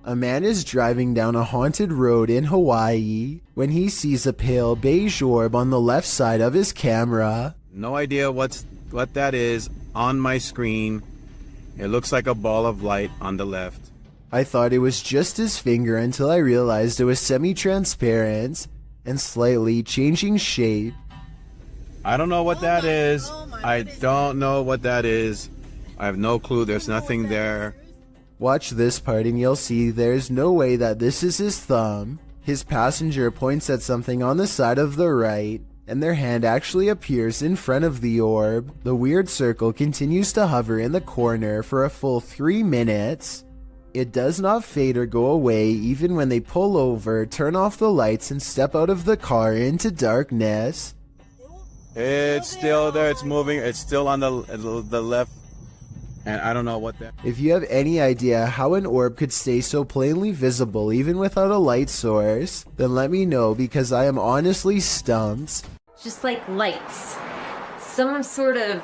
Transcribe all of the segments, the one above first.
A man is driving down a haunted road in Hawaii when he sees a pale beige orb on the left side of his camera. No idea what that is on my screen. It looks like a ball of light on the left. I thought it was just his finger until I realized it was semi-transparent and slightly changing shape. I don't know what that is. I don't know what that is. I have no clue. There's nothing there. Watch this part and you'll see there's no way that this is his thumb. His passenger points at something on the side of the right, and their hand actually appears in front of the orb. The weird circle continues to hover in the corner for a full 3 minutes. It does not fade or go away even when they pull over, turn off the lights, and step out of the car into darkness. It's still there. It's moving. It's still on the left. And I don't know what that... If you have any idea how an orb could stay so plainly visible even without a light source, then let me know because I am honestly stumped. Just like lights. Some sort of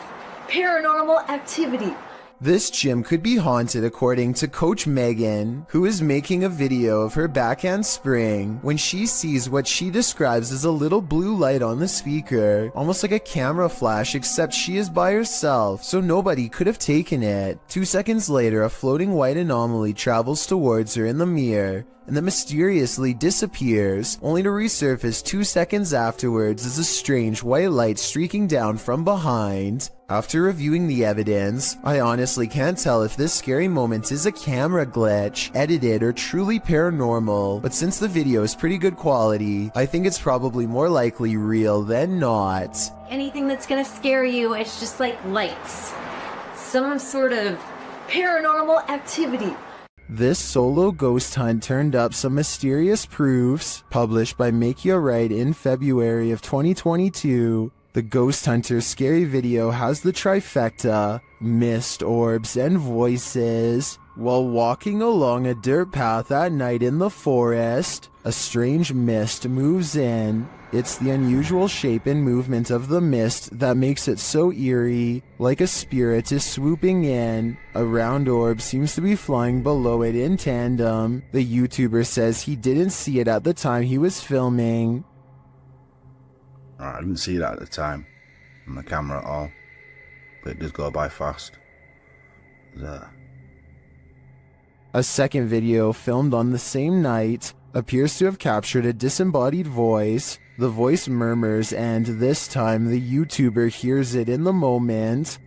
paranormal activity. This gym could be haunted according to Coach Megan, who is making a video of her backhand spring when she sees what she describes as a little blue light on the speaker, almost like a camera flash, except she is by herself, so nobody could have taken it. 2 seconds later, a floating white anomaly travels towards her in the mirror, and then mysteriously disappears, only to resurface 2 seconds afterwards as a strange white light streaking down from behind. After reviewing the evidence, I honestly can't tell if this scary moment is a camera glitch, edited, or truly paranormal, but since the video is pretty good quality, I think it's probably more likely real than not. Anything that's gonna scare you, it's just like lights. Some sort of paranormal activity. This solo ghost hunt turned up some mysterious proofs, published by Macleod in February of 2022. The Ghost Hunter's scary video has the trifecta, mist, orbs, and voices. While walking along a dirt path at night in the forest, a strange mist moves in. It's the unusual shape and movement of the mist that makes it so eerie, like a spirit is swooping in. A round orb seems to be flying below it in tandem. The YouTuber says he didn't see it at the time he was filming. I didn't see that at the time on the camera at all, but it does go by fast. A second video filmed on the same night appears to have captured a disembodied voice. The voice murmurs, and this time the YouTuber hears it in the moment.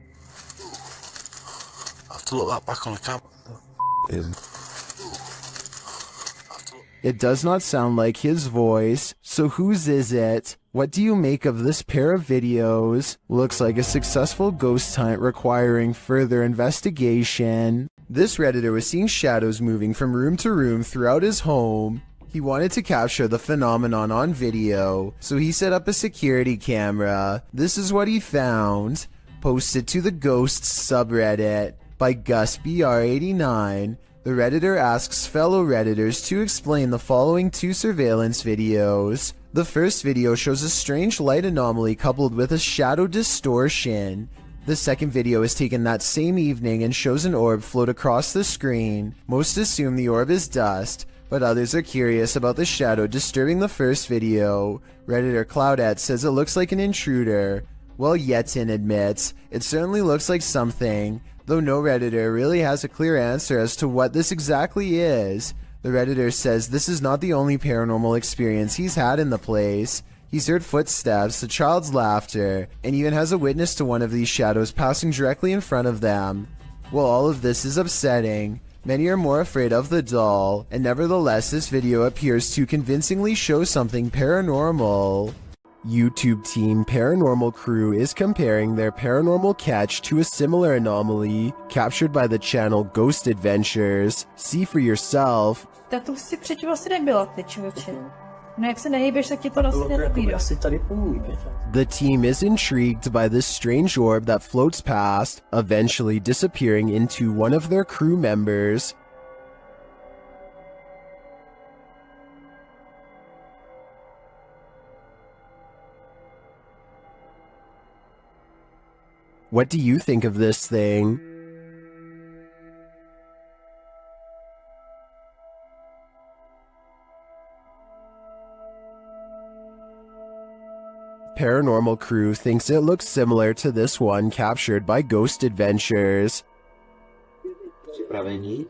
I have to look that back on the camera. It does not sound like his voice, so whose is it? What do you make of this pair of videos? Looks like a successful ghost hunt requiring further investigation. This Redditor was seeing shadows moving from room to room throughout his home. He wanted to capture the phenomenon on video, so he set up a security camera. This is what he found. Posted to the Ghosts subreddit by GusBR89. The Redditor asks fellow Redditors to explain the following 2 surveillance videos. The first video shows a strange light anomaly coupled with a shadow distortion. The second video is taken that same evening and shows an orb float across the screen. Most assume the orb is dust, but others are curious about the shadow disturbing the first video. Redditor Cloudette says it looks like an intruder, while Yetin admits it certainly looks like something, though no Redditor really has a clear answer as to what this exactly is. The Redditor says this is not the only paranormal experience he's had in the place. He's heard footsteps, a child's laughter, and even has a witness to one of these shadows passing directly in front of them. While all of this is upsetting, many are more afraid of the doll, and nevertheless this video appears to convincingly show something paranormal. YouTube team Paranormal Crew is comparing their paranormal catch to a similar anomaly captured by the channel Ghost Adventures. See for yourself. Tak to si předtím asi nebyla, ty člověče. No jak se nehýbeš, tak ti to asi nenapíde. The team is intrigued by this strange orb that floats past, eventually disappearing into one of their crew members. What do you think of this thing? paranormal crew thinks it looks similar to this one captured by Ghost Adventures. Připravení?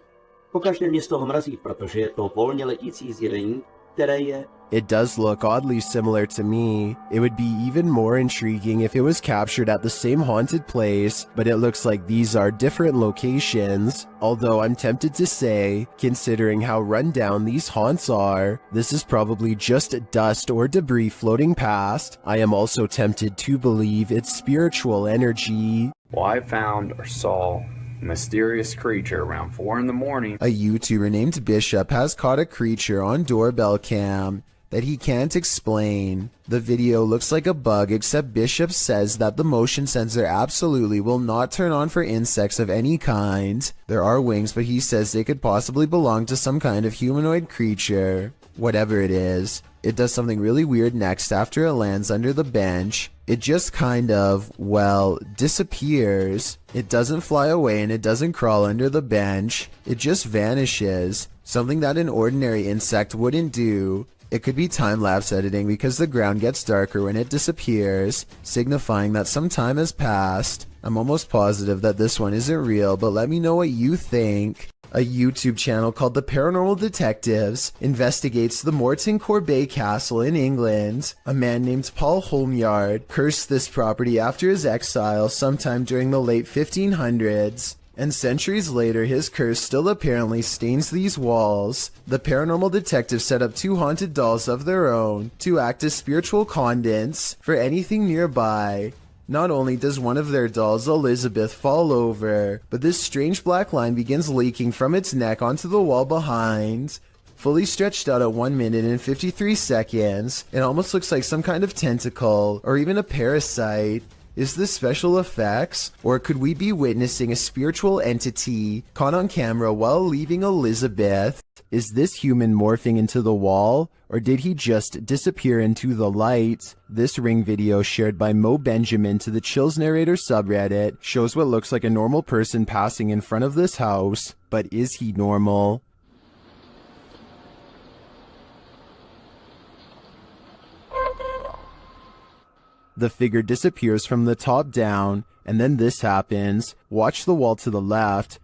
Pokaždé mě z toho mrazí, protože je to volně letící zjevení, které je... It does look oddly similar to me. It would be even more intriguing if it was captured at the same haunted place, but it looks like these are different locations. Although I'm tempted to say, considering how run down these haunts are, this is probably just dust or debris floating past. I am also tempted to believe it's spiritual energy. Well, I found or saw a mysterious creature around 4 in the morning. A YouTuber named Bishop has caught a creature on doorbell cam that he can't explain. The video looks like a bug, except Bishop says that the motion sensor absolutely will not turn on for insects of any kind. There are wings, but he says they could possibly belong to some kind of humanoid creature. Whatever it is, it does something really weird next after it lands under the bench. It just kind of, well, disappears. It doesn't fly away and it doesn't crawl under the bench. It just vanishes. Something that an ordinary insect wouldn't do. It could be time-lapse editing because the ground gets darker when it disappears, signifying that some time has passed. I'm almost positive that this one isn't real, but let me know what you think. A YouTube channel called The Paranormal Detectives investigates the Morton Corbet Castle in England. A man named Paul Holmyard cursed this property after his exile sometime during the late 1500s. And centuries later, his curse still apparently stains these walls. The paranormal detectives set up 2 haunted dolls of their own to act as spiritual conduits for anything nearby. Not only does one of their dolls, Elizabeth, fall over, but this strange black line begins leaking from its neck onto the wall behind. Fully stretched out at 1 minute and 53 seconds, it almost looks like some kind of tentacle, or even a parasite. Is this special effects? Or could we be witnessing a spiritual entity caught on camera while leaving Elizabeth? Is this human morphing into the wall? Or did he just disappear into the light? This ring video shared by Mo Benjamin to the Chills Narrator subreddit shows what looks like a normal person passing in front of this house. But is he normal? The figure disappears from the top down, and then this happens. Watch the wall to the left.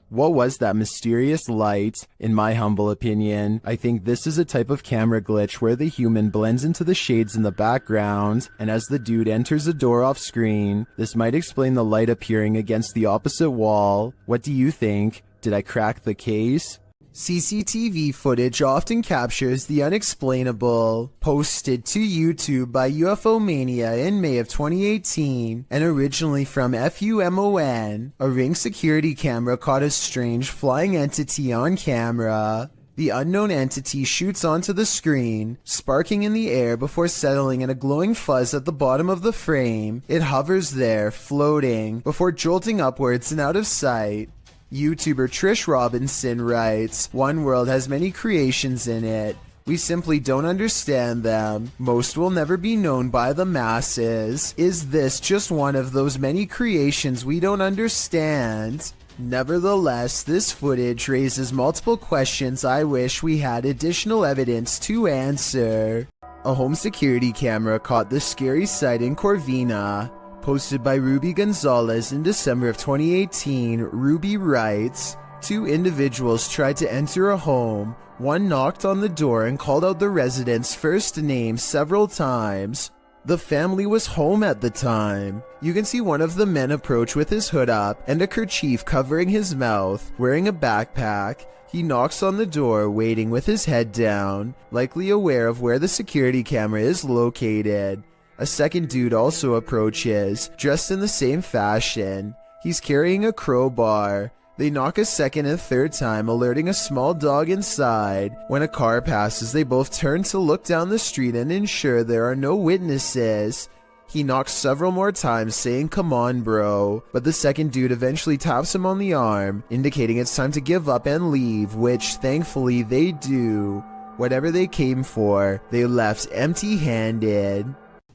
What was that mysterious light? In my humble opinion, I think this is a type of camera glitch where the human blends into the shades in the background, and as the dude enters the door off screen, this might explain the light appearing against the opposite wall. What do you think? Did I crack the case? CCTV footage often captures the unexplainable. Posted to YouTube by UFO Mania in May of 2018 and originally from FUMON, a Ring security camera caught a strange flying entity on camera. The unknown entity shoots onto the screen, sparking in the air before settling in a glowing fuzz at the bottom of the frame. It hovers there, floating, before jolting upwards and out of sight. YouTuber Trish Robinson writes, "One world has many creations in it. We simply don't understand them. Most will never be known by the masses. Is this just one of those many creations we don't understand?" Nevertheless, this footage raises multiple questions I wish we had additional evidence to answer. A home security camera caught this scary sight in Corvina. Posted by Ruby Gonzalez in December of 2018, Ruby writes, 2 individuals tried to enter a home. One knocked on the door and called out the resident's first name several times. The family was home at the time. You can see one of the men approach with his hood up and a kerchief covering his mouth, wearing a backpack. He knocks on the door, waiting with his head down, likely aware of where the security camera is located. A second dude also approaches, dressed in the same fashion. He's carrying a crowbar. They knock a second and third time, alerting a small dog inside. When a car passes, they both turn to look down the street and ensure there are no witnesses. He knocks several more times, saying, "Come on, bro." But the second dude eventually taps him on the arm, indicating it's time to give up and leave, which thankfully they do. Whatever they came for, they left empty-handed.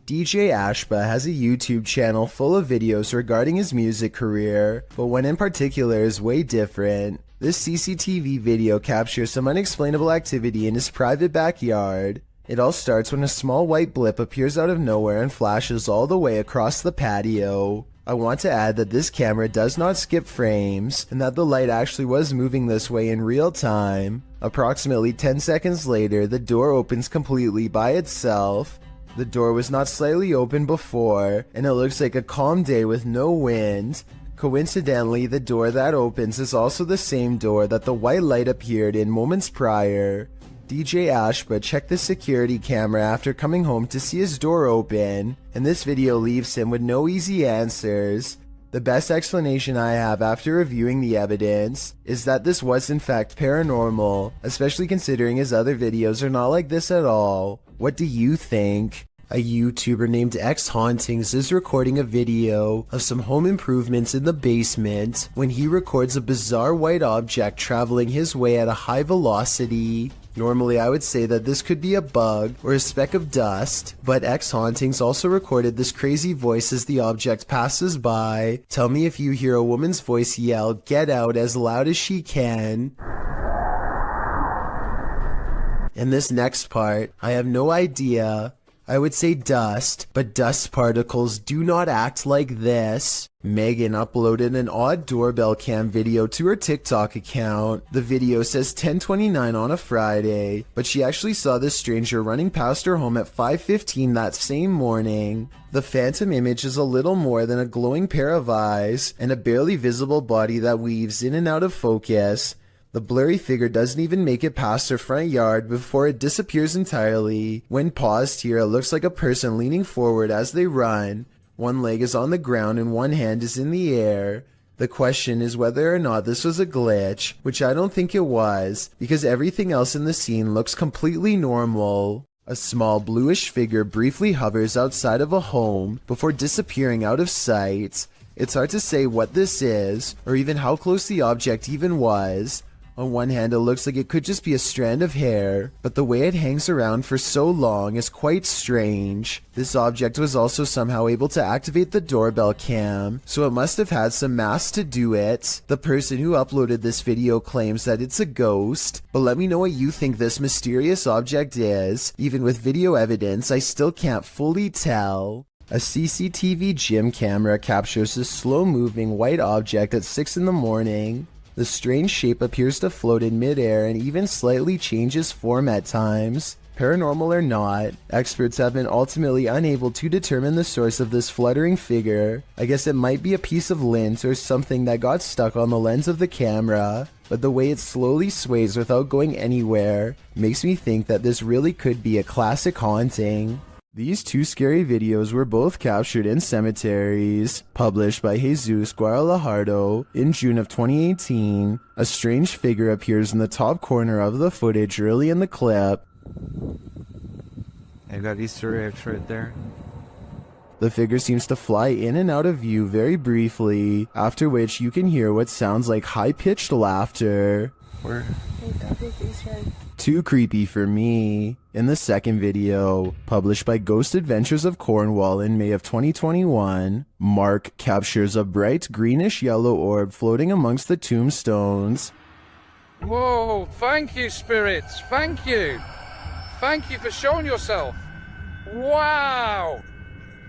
DJ Ashba has a YouTube channel full of videos regarding his music career, but one in particular is way different. This CCTV video captures some unexplainable activity in his private backyard. It all starts when a small white blip appears out of nowhere and flashes all the way across the patio. I want to add that this camera does not skip frames, and that the light actually was moving this way in real time. Approximately 10 seconds later, the door opens completely by itself. The door was not slightly open before, and it looks like a calm day with no wind. Coincidentally, the door that opens is also the same door that the white light appeared in moments prior. DJ Ashba checked the security camera after coming home to see his door open, and this video leaves him with no easy answers. The best explanation I have after reviewing the evidence is that this was in fact paranormal, especially considering his other videos are not like this at all. What do you think? A YouTuber named X Hauntings is recording a video of some home improvements in the basement when he records a bizarre white object traveling his way at a high velocity. Normally I would say that this could be a bug or a speck of dust, but X Hauntings also recorded this crazy voice as the object passes by. Tell me if you hear a woman's voice yell, "Get out," as loud as she can. In this next part, I have no idea. I would say dust, but dust particles do not act like this. Megan uploaded an odd doorbell cam video to her TikTok account. The video says 10:29 on a Friday, but she actually saw this stranger running past her home at 5:15 that same morning. The phantom image is a little more than a glowing pair of eyes and a barely visible body that weaves in and out of focus. The blurry figure doesn't even make it past her front yard before it disappears entirely. When paused here, it looks like a person leaning forward as they run. One leg is on the ground and one hand is in the air. The question is whether or not this was a glitch, which I don't think it was, because everything else in the scene looks completely normal. A small bluish figure briefly hovers outside of a home before disappearing out of sight. It's hard to say what this is, or even how close the object even was. On one hand, it looks like it could just be a strand of hair, but the way it hangs around for so long is quite strange. This object was also somehow able to activate the doorbell cam, so it must have had some mass to do it. The person who uploaded this video claims that it's a ghost, but let me know what you think this mysterious object is. Even with video evidence, I still can't fully tell. A CCTV gym camera captures this slow-moving white object at 6 in the morning. The strange shape appears to float in midair and even slightly changes form at times. Paranormal or not, experts have been ultimately unable to determine the source of this fluttering figure. I guess it might be a piece of lint or something that got stuck on the lens of the camera, but the way it slowly sways without going anywhere makes me think that this really could be a classic haunting. These two scary videos were both captured in cemeteries. Published by Jesus Guadalajardo in June of 2018, a strange figure appears in the top corner of the footage early in the clip. I got Easter eggs right there. The figure seems to fly in and out of view very briefly, after which you can hear what sounds like high-pitched laughter. Where? Too creepy for me. In the second video, published by Ghost Adventures of Cornwall in May of 2021, Mark captures a bright greenish-yellow orb floating amongst the tombstones. Whoa, thank you, spirits, thank you. Thank you for showing yourself. Wow,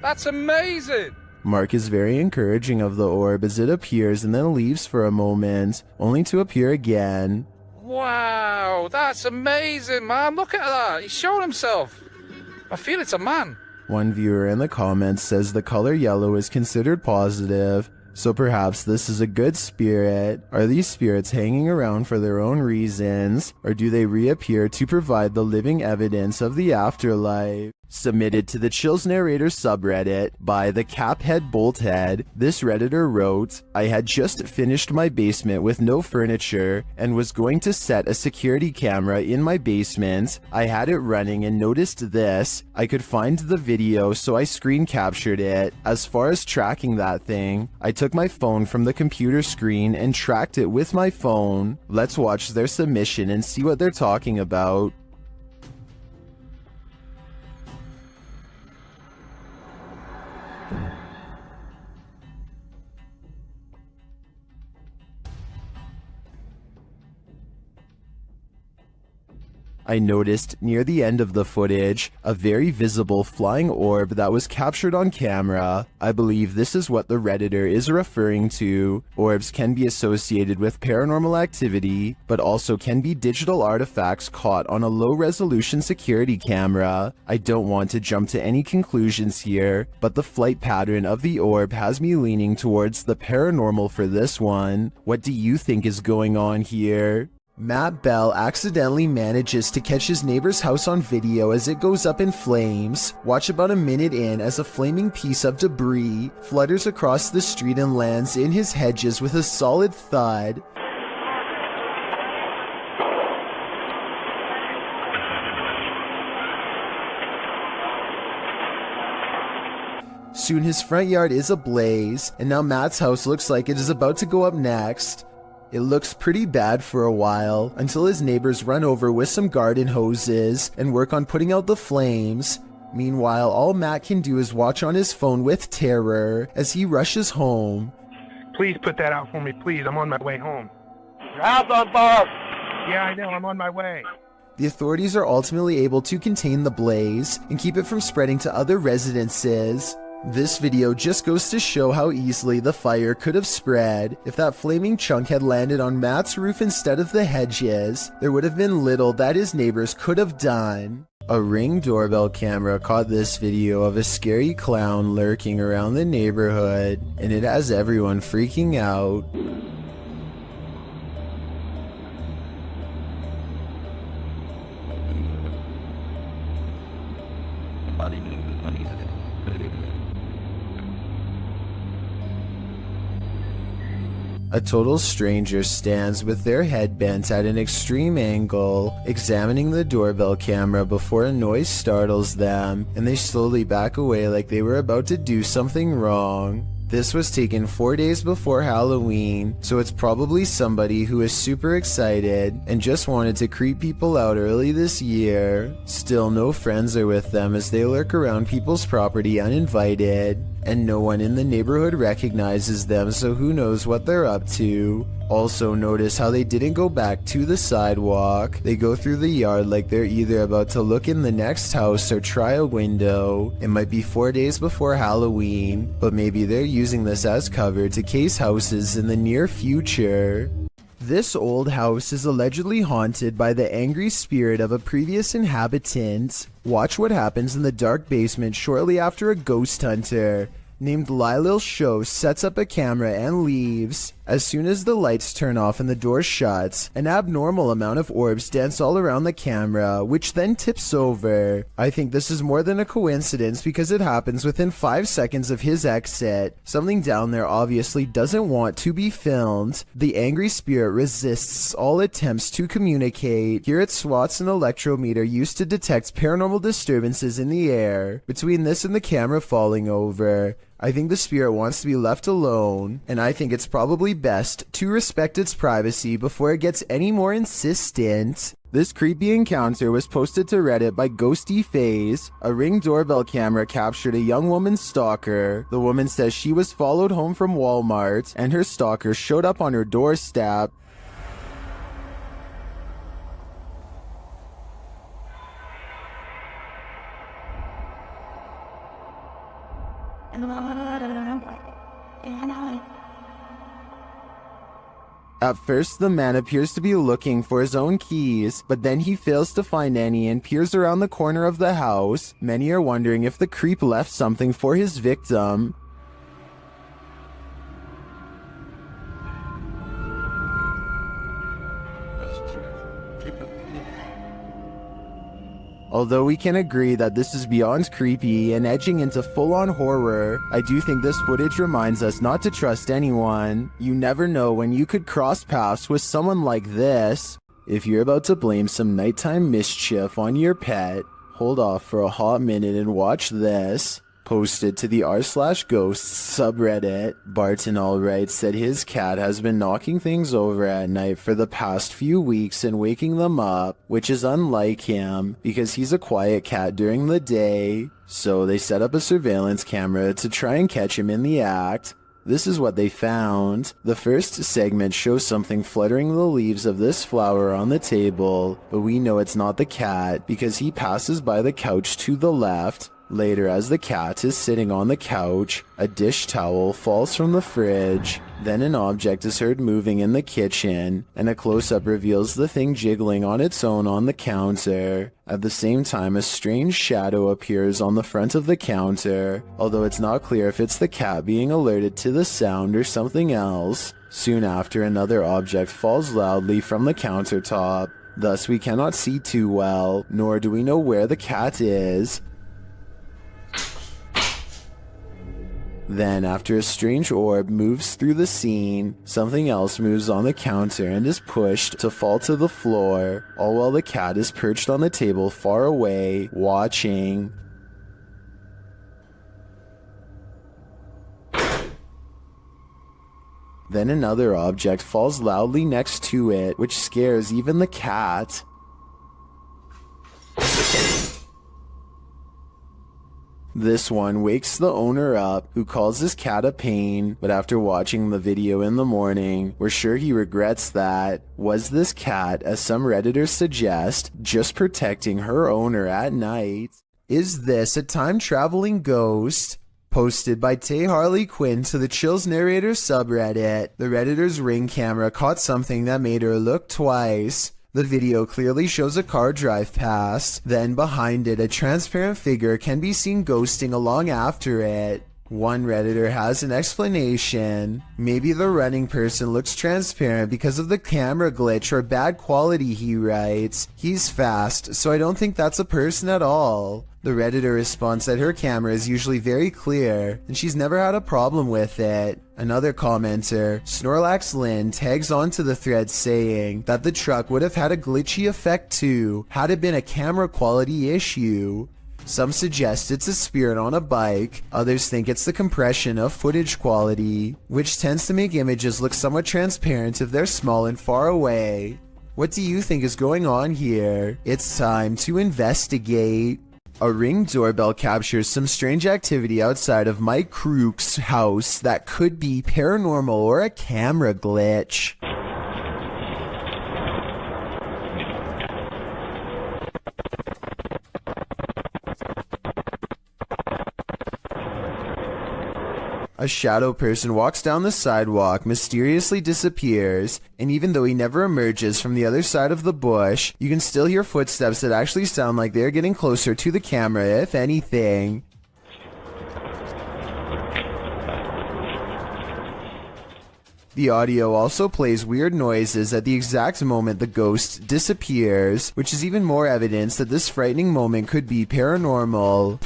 that's amazing. Mark is very encouraging of the orb as it appears and then leaves for a moment, only to appear again. Wow, that's amazing, man. Look at that. He's showing himself. I feel it's a man. One viewer in the comments says the color yellow is considered positive, so perhaps this is a good spirit. Are these spirits hanging around for their own reasons, or do they reappear to provide the living evidence of the afterlife? Submitted to the Chills Narrator subreddit by the Caphead Bolthead, this redditor wrote, "I had just finished my basement with no furniture and was going to set a security camera in my basement. I had it running and noticed this. I could find the video, so I screen captured it. As far as tracking that thing, I took my phone from the computer screen and tracked it with my phone." Let's watch their submission and see what they're talking about. I noticed near the end of the footage a very visible flying orb that was captured on camera. I believe this is what the Redditor is referring to. Orbs can be associated with paranormal activity, but also can be digital artifacts caught on a low-resolution security camera. I don't want to jump to any conclusions here, but the flight pattern of the orb has me leaning towards the paranormal for this one. What do you think is going on here? Matt Bell accidentally manages to catch his neighbor's house on video as it goes up in flames. Watch about a minute in as a flaming piece of debris flutters across the street and lands in his hedges with a solid thud. Soon his front yard is ablaze, and now Matt's house looks like it is about to go up next. It looks pretty bad for a while, until his neighbors run over with some garden hoses and work on putting out the flames. Meanwhile, all Matt can do is watch on his phone with terror as he rushes home. Please put that out for me, please. I'm on my way home. Your house on fire! Yeah, I know. I'm on my way. The authorities are ultimately able to contain the blaze and keep it from spreading to other residences. This video just goes to show how easily the fire could have spread. If that flaming chunk had landed on Matt's roof instead of the hedges, there would have been little that his neighbors could have done. A Ring doorbell camera caught this video of a scary clown lurking around the neighborhood, and it has everyone freaking out. A total stranger stands with their head bent at an extreme angle, examining the doorbell camera before a noise startles them, and they slowly back away like they were about to do something wrong. This was taken 4 days before Halloween, so it's probably somebody who is super excited and just wanted to creep people out early this year. Still, no friends are with them as they lurk around people's property uninvited, and no one in the neighborhood recognizes them, so who knows what they're up to. Also, notice how they didn't go back to the sidewalk. They go through the yard like they're either about to look in the next house or try a window. It might be 4 days before Halloween, but maybe they're using this as cover to case houses in the near future. This old house is allegedly haunted by the angry spirit of a previous inhabitant. Watch what happens in the dark basement shortly after a ghost hunter named Lylil Show sets up a camera and leaves. As soon as the lights turn off and the door shuts, an abnormal amount of orbs dance all around the camera, which then tips over. I think this is more than a coincidence because it happens within 5 seconds of his exit. Something down there obviously doesn't want to be filmed. The angry spirit resists all attempts to communicate. Here it swats an electrometer used to detect paranormal disturbances in the air. Between this and the camera falling over, I think the spirit wants to be left alone, and I think it's probably best to respect its privacy before it gets any more insistent. This creepy encounter was posted to Reddit by Ghosty Phase. A Ring doorbell camera captured a young woman's stalker. The woman says she was followed home from Walmart, and her stalker showed up on her doorstep. At first, the man appears to be looking for his own keys, but then he fails to find any and peers around the corner of the house. Many are wondering if the creep left something for his victim. Although we can agree that this is beyond creepy and edging into full-on horror, I do think this footage reminds us not to trust anyone. You never know when you could cross paths with someone like this. If you're about to blame some nighttime mischief on your pet, hold off for a hot minute and watch this. Posted to the r/ghosts subreddit, Barton Albright said his cat has been knocking things over at night for the past few weeks and waking them up, which is unlike him because he's a quiet cat during the day. So they set up a surveillance camera to try and catch him in the act. This is what they found. The first segment shows something fluttering the leaves of this flower on the table, but we know it's not the cat because he passes by the couch to the left. Later, as the cat is sitting on the couch, a dish towel falls from the fridge. Then an object is heard moving in the kitchen, and a close-up reveals the thing jiggling on its own on the counter. At the same time, a strange shadow appears on the front of the counter, although it's not clear if it's the cat being alerted to the sound or something else. Soon after, another object falls loudly from the countertop. Thus, we cannot see too well, nor do we know where the cat is. Then, after a strange orb moves through the scene, something else moves on the counter and is pushed to fall to the floor, all while the cat is perched on the table far away, watching. Then another object falls loudly next to it, which scares even the cat. This one wakes the owner up, who calls his cat a pain, but after watching the video in the morning, we're sure he regrets that. Was this cat, as some Redditors suggest, just protecting her owner at night? Is this a time-traveling ghost? Posted by Tay Harley Quinn to the Chills Narrator subreddit, the Redditor's Ring camera caught something that made her look twice. The video clearly shows a car drive past, then behind it a transparent figure can be seen ghosting along after it. One Redditor has an explanation. Maybe the running person looks transparent because of the camera glitch or bad quality, he writes. He's fast, so I don't think that's a person at all. The Redditor responds that her camera is usually very clear, and she's never had a problem with it. Another commenter, Snorlax Lynn, tags onto the thread saying that the truck would have had a glitchy effect too, had it been a camera quality issue. Some suggest it's a spirit on a bike, others think it's the compression of footage quality, which tends to make images look somewhat transparent if they're small and far away. What do you think is going on here? It's time to investigate. A Ring doorbell captures some strange activity outside of Mike Crook's house that could be paranormal or a camera glitch. A shadow person walks down the sidewalk, mysteriously disappears, and even though he never emerges from the other side of the bush, you can still hear footsteps that actually sound like they're getting closer to the camera, if anything. The audio also plays weird noises at the exact moment the ghost disappears, which is even more evidence that this frightening moment could be paranormal.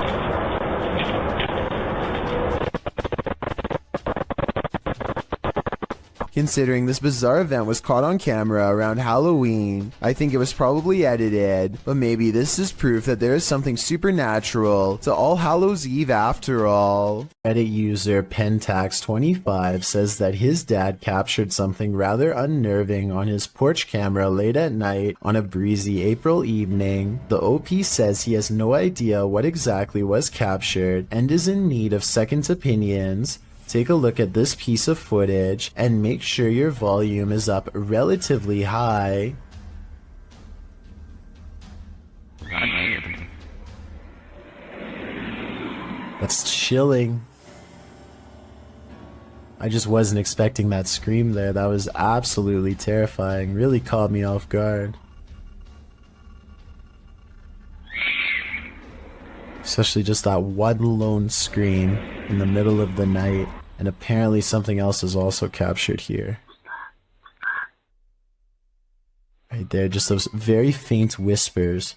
Considering this bizarre event was caught on camera around Halloween, I think it was probably edited, but maybe this is proof that there is something supernatural to All Hallows Eve after all. Reddit user Pentax25 says that his dad captured something rather unnerving on his porch camera late at night on a breezy April evening. The OP says he has no idea what exactly was captured and is in need of second opinions. Take a look at this piece of footage and make sure your volume is up relatively high. That's chilling. I just wasn't expecting that scream there. That was absolutely terrifying. Really caught me off guard. Especially just that one lone scream in the middle of the night. And apparently something else is also captured here. Right there, just those very faint whispers.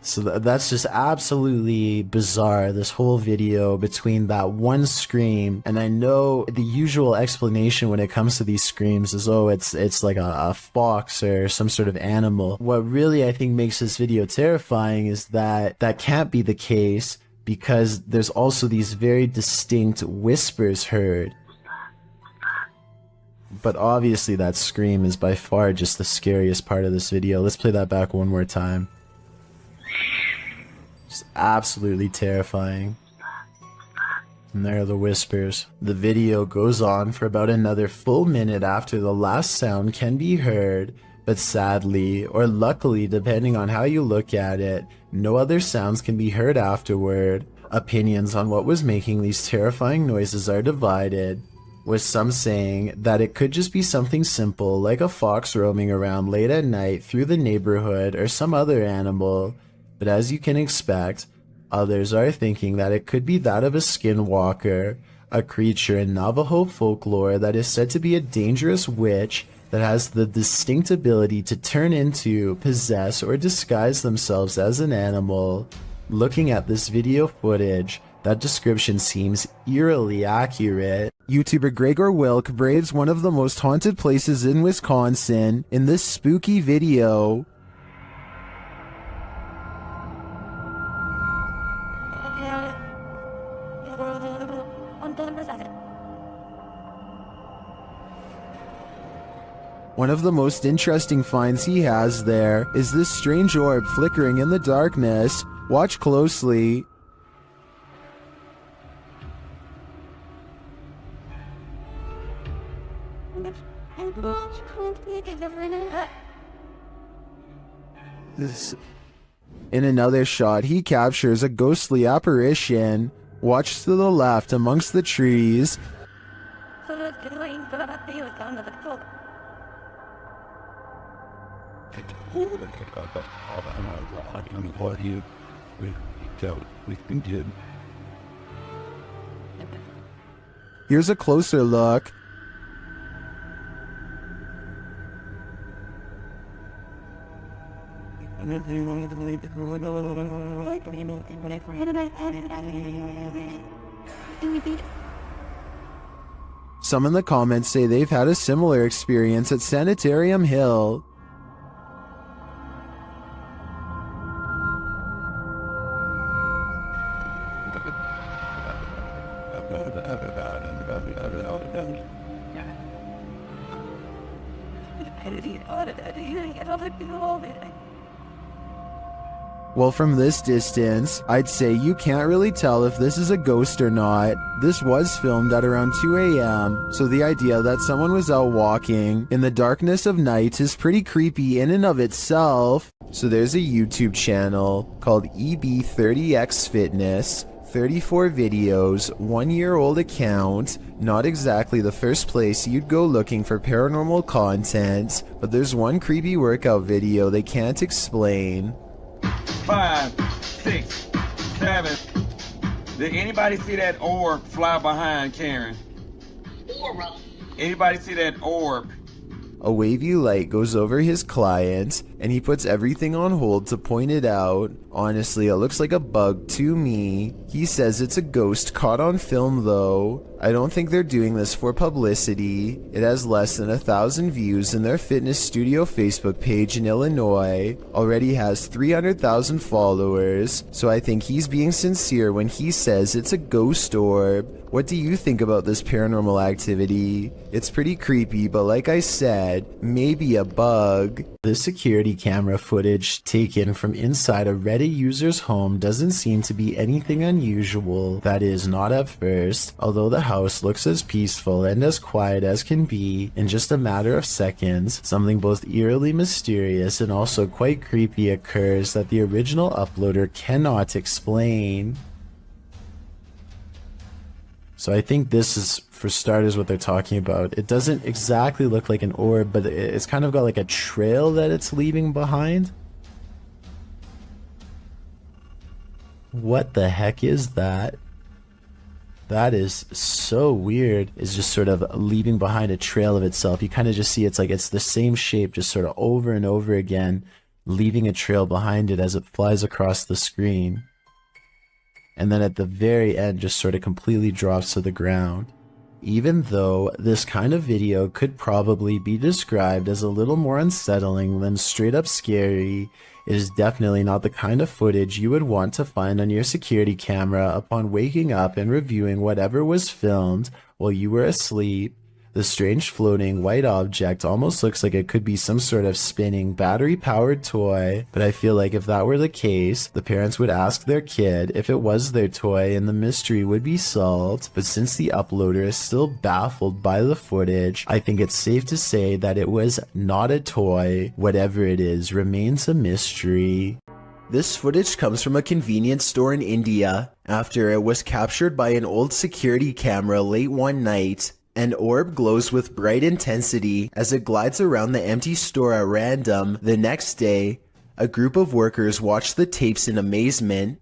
So that's just absolutely bizarre, this whole video between that one scream, and I know the usual explanation when it comes to these screams is, oh, it's like a fox or some sort of animal. What really I think makes this video terrifying is that that can't be the case, because there's also these very distinct whispers heard. But obviously that scream is by far just the scariest part of this video. Let's play that back one more time. Just absolutely terrifying. And there are the whispers. The video goes on for about another full minute after the last sound can be heard, but sadly, or luckily depending on how you look at it, no other sounds can be heard afterward. Opinions on what was making these terrifying noises are divided, with some saying that it could just be something simple like a fox roaming around late at night through the neighborhood or some other animal, but as you can expect, others are thinking that it could be that of a skinwalker, a creature in Navajo folklore that is said to be a dangerous witch that has the distinct ability to turn into, possess, or disguise themselves as an animal. Looking at this video footage, that description seems eerily accurate. YouTuber Gregor Wilk braves one of the most haunted places in Wisconsin in this spooky video. One of the most interesting finds he has there is this strange orb flickering in the darkness. Watch closely. In another shot, he captures a ghostly apparition. Watch to the left amongst the trees. Here's a closer look. Some in the comments say they've had a similar experience at Sanitarium Hill. Well, from this distance, I'd say you can't really tell if this is a ghost or not. This was filmed at around 2 a.m., so the idea that someone was out walking in the darkness of night is pretty creepy in and of itself. So there's a YouTube channel called EB30X Fitness. 34 videos, 1-year-old account, not exactly the first place you'd go looking for paranormal content, but there's one creepy workout video they can't explain. 5, 6, 7. Did anybody see that orb fly behind Karen? Orb. Anybody see that orb? A wavy light goes over his client, and he puts everything on hold to point it out. Honestly, it looks like a bug to me. He says it's a ghost caught on film though. I don't think they're doing this for publicity. It has less than 1,000 views, and their fitness studio Facebook page in Illinois already has 300,000 followers, so I think he's being sincere when he says it's a ghost orb. What do you think about this paranormal activity? It's pretty creepy, but like I said, maybe a bug. The security camera footage taken from inside a Reddit user's home doesn't seem to be anything unusual. That is, not at first, although the house looks as peaceful and as quiet as can be. In just a matter of seconds, something both eerily mysterious and also quite creepy occurs that the original uploader cannot explain. So I think this is, for starters, what they're talking about. It doesn't exactly look like an orb, but it's kind of got like a trail that it's leaving behind. What the heck is that? That is so weird. It's just sort of leaving behind a trail of itself. You kind of just see it's like it's the same shape, just sort of over and over again, leaving a trail behind it as it flies across the screen. And then at the very end just sort of completely drops to the ground. Even though this kind of video could probably be described as a little more unsettling than straight up scary, it is definitely not the kind of footage you would want to find on your security camera upon waking up and reviewing whatever was filmed while you were asleep. The strange floating white object almost looks like it could be some sort of spinning battery-powered toy, but I feel like if that were the case, the parents would ask their kid if it was their toy and the mystery would be solved. But since the uploader is still baffled by the footage, I think it's safe to say that it was not a toy. Whatever it is remains a mystery. This footage comes from a convenience store in India after it was captured by an old security camera late one night. An orb glows with bright intensity as it glides around the empty store at random. The next day, a group of workers watch the tapes in amazement.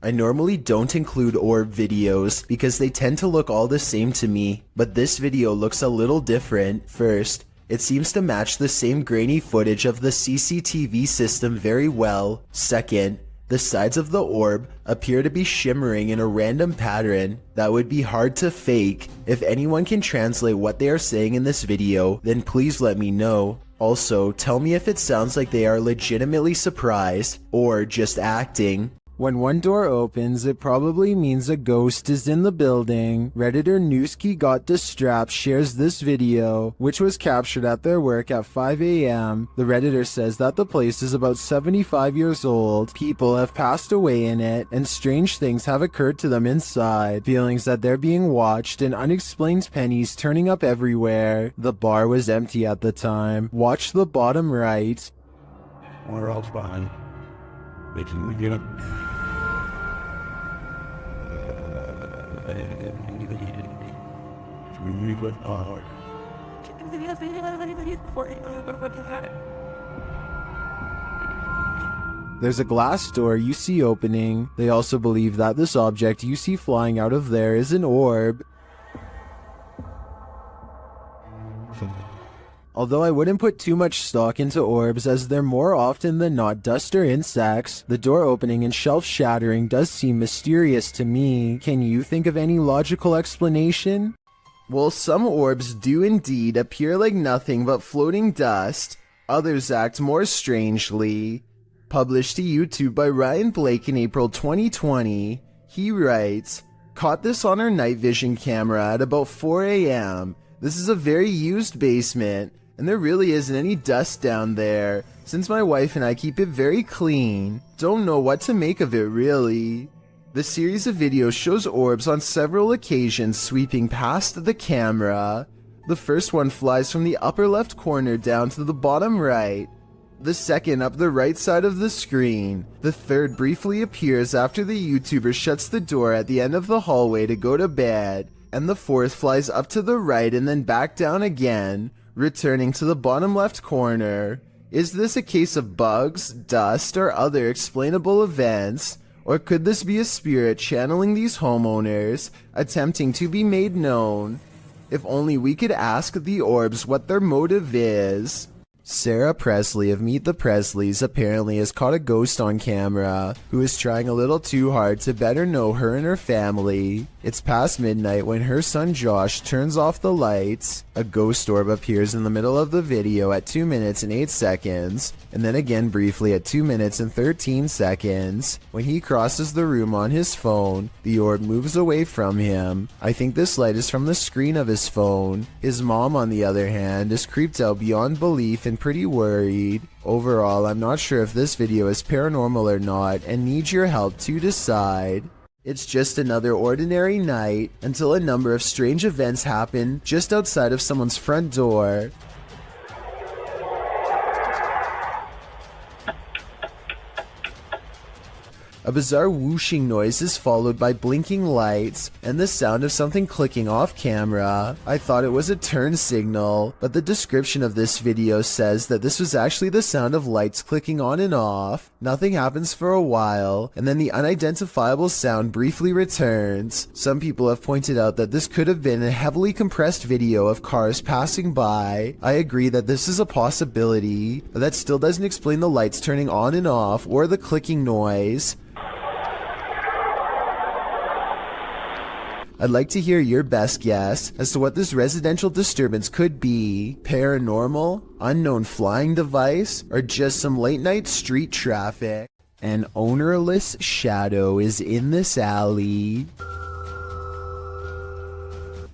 I normally don't include orb videos because they tend to look all the same to me, but this video looks a little different. First, it seems to match the same grainy footage of the CCTV system very well. Second, the sides of the orb appear to be shimmering in a random pattern that would be hard to fake. If anyone can translate what they are saying in this video, then please let me know. Also, tell me if it sounds like they are legitimately surprised or just acting. When one door opens, it probably means a ghost is in the building. Redditor Newski Got Distrapped shares this video, which was captured at their work at 5 a.m. The Redditor says that the place is about 75 years old. People have passed away in it, and strange things have occurred to them inside. Feelings that they're being watched and unexplained pennies turning up everywhere. The bar was empty at the time. Watch the bottom right. Where else behind? They can get up. There's a glass door you see opening. They also believe that this object you see flying out of there is an orb. Although I wouldn't put too much stock into orbs as they're more often than not dust or insects, the door opening and shelf shattering does seem mysterious to me. Can you think of any logical explanation? Well, some orbs do indeed appear like nothing but floating dust. Others act more strangely. Published to YouTube by Ryan Blake in April 2020, he writes, "Caught this on our night vision camera at about 4 a.m. This is a very used basement, and there really isn't any dust down there, since my wife and I keep it very clean. Don't know what to make of it really." The series of videos shows orbs on several occasions sweeping past the camera. The first one flies from the upper left corner down to the bottom right. The second up the right side of the screen. The third briefly appears after the YouTuber shuts the door at the end of the hallway to go to bed. And the fourth flies up to the right and then back down again, returning to the bottom left corner. Is this a case of bugs, dust, or other explainable events? Or could this be a spirit channeling these homeowners, attempting to be made known? If only we could ask the orbs what their motive is. Sarah Presley of Meet the Presleys apparently has caught a ghost on camera who is trying a little too hard to better know her and her family. It's past midnight when her son Josh turns off the lights. A ghost orb appears in the middle of the video at 2 minutes and 8 seconds, and then again briefly at 2 minutes and 13 seconds. When he crosses the room on his phone, the orb moves away from him. I think this light is from the screen of his phone. His mom, on the other hand, is creeped out beyond belief and pretty worried. Overall, I'm not sure if this video is paranormal or not and need your help to decide. It's just another ordinary night until a number of strange events happen just outside of someone's front door. A bizarre whooshing noise is followed by blinking lights and the sound of something clicking off camera. I thought it was a turn signal, but the description of this video says that this was actually the sound of lights clicking on and off. Nothing happens for a while, and then the unidentifiable sound briefly returns. Some people have pointed out that this could have been a heavily compressed video of cars passing by. I agree that this is a possibility, but that still doesn't explain the lights turning on and off or the clicking noise. I'd like to hear your best guess as to what this residential disturbance could be. Paranormal, unknown flying device, or just some late night street traffic? An ownerless shadow is in this alley.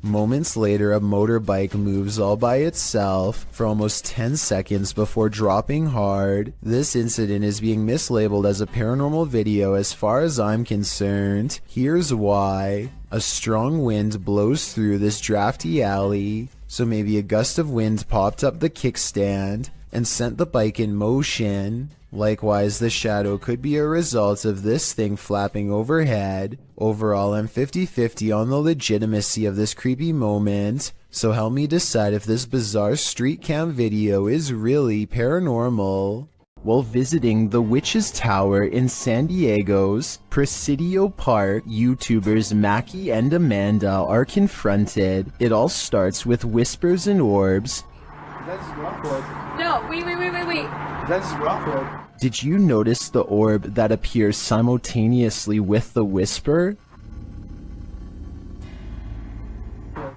Moments later, a motorbike moves all by itself for almost 10 seconds before dropping hard. This incident is being mislabeled as a paranormal video as far as I'm concerned. Here's why. A strong wind blows through this drafty alley, so maybe a gust of wind popped up the kickstand and sent the bike in motion. Likewise, the shadow could be a result of this thing flapping overhead. Overall, I'm 50-50 on the legitimacy of this creepy moment, so help me decide if this bizarre street cam video is really paranormal. While visiting the Witch's Tower in San Diego's Presidio Park, YouTubers Mackie and Amanda are confronted. It all starts with whispers and orbs. No, wait. That's Rockwood. Did you notice the orb that appears simultaneously with the whisper?